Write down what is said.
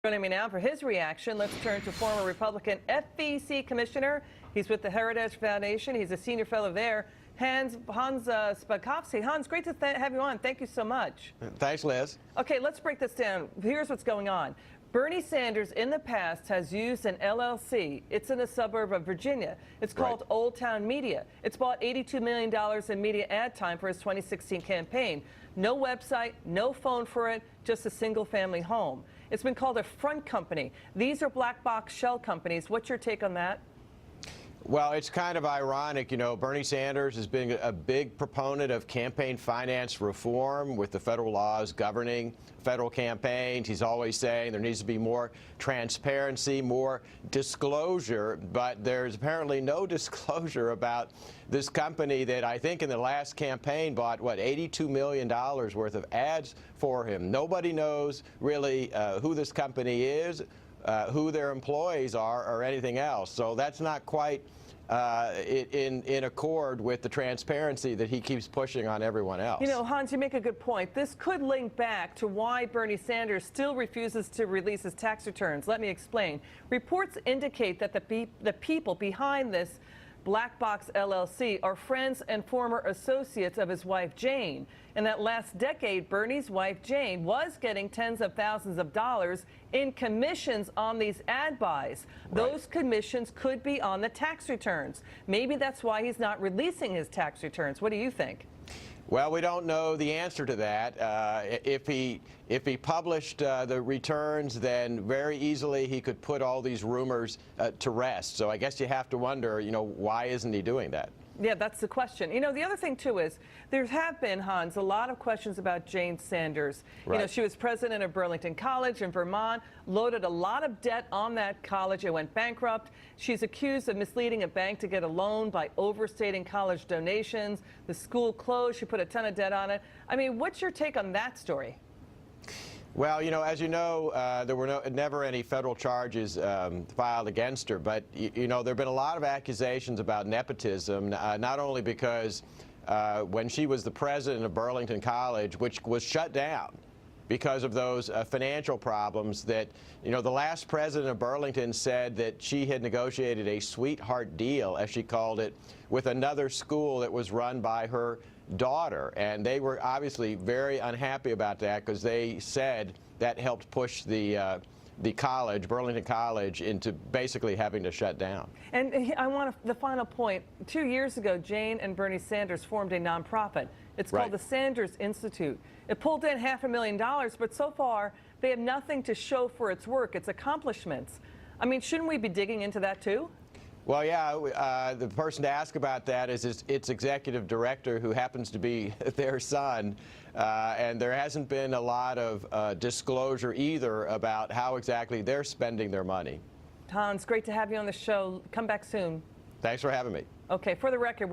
Joining me now for his reaction, let's turn to former Republican FEC Commissioner. He's with the Heritage Foundation. He's a senior fellow there, Hans Spakovsky. Hans, great to have you on. Thank you so much. Thanks, Liz. Okay, let's break this down. Here's what's going on. Bernie Sanders in the past has used an LLC. It's in a suburb of Virginia. It's called Old Town Media. It's bought $82 million in media ad time for his 2016 campaign. No website, no phone for it, just a single family home. It's been called a front company. These are black box shell companies. What's your take on that? Well, it's kind of ironic. You know, Bernie Sanders has been a big proponent of campaign finance reform with the federal laws governing federal campaigns. He's always saying there needs to be more transparency, more disclosure, but there's apparently no disclosure about this company that I think in the last campaign bought, what, $82 million worth of ads for him. Nobody knows really who this company is, who their employees are, or anything else. So that's not quite in accord with the transparency that he keeps pushing on everyone else. You know, Hans, you make a good point. This could link back to why Bernie Sanders still refuses to release his tax returns. Let me explain. Reports indicate that the people behind this Black Box LLC are friends and former associates of his wife, Jane. In that last decade, Bernie's wife, Jane, was getting tens of thousands of dollars in commissions on these ad buys. Those commissions could be on the tax returns. Maybe that's why he's not releasing his tax returns. What do you think? Well, we don't know the answer to that. If he published the returns, then very easily he could put all these rumors to rest. So I guess you have to wonder, you know, why isn't he doing that? Yeah, that's the question. You know, the other thing, too, is there have been, Hans, a lot of questions about Jane Sanders. You know, she was president of Burlington College in Vermont, loaded a lot of debt on that college. It went bankrupt. She's accused of misleading a bank to get a loan by overstating college donations. The school closed. She put a ton of debt on it. I mean, what's your take on that story? Well, you know, as you know, there were never any federal charges filed against her, but, you know, there have been a lot of accusations about nepotism, not only because when she was the president of Burlington College, which was shut down because of those financial problems, that, you know, the last president of Burlington said that she had negotiated a sweetheart deal, as she called it, with another school that was run by her daughter, and they were obviously very unhappy about that because they said that helped push the college, Burlington College, into basically having to shut down. And I want the final point. 2 years ago, Jane and Bernie Sanders formed a nonprofit. It's called the Sanders Institute. It pulled in $500,000, but so far they have nothing to show for its work, its accomplishments. I mean, shouldn't we be digging into that too? Well, yeah, the person to ask about that is its executive director, who happens to be their son, and there hasn't been a lot of disclosure either about how exactly they're spending their money. Hans, great to have you on the show. Come back soon. Thanks for having me. Okay, for the record.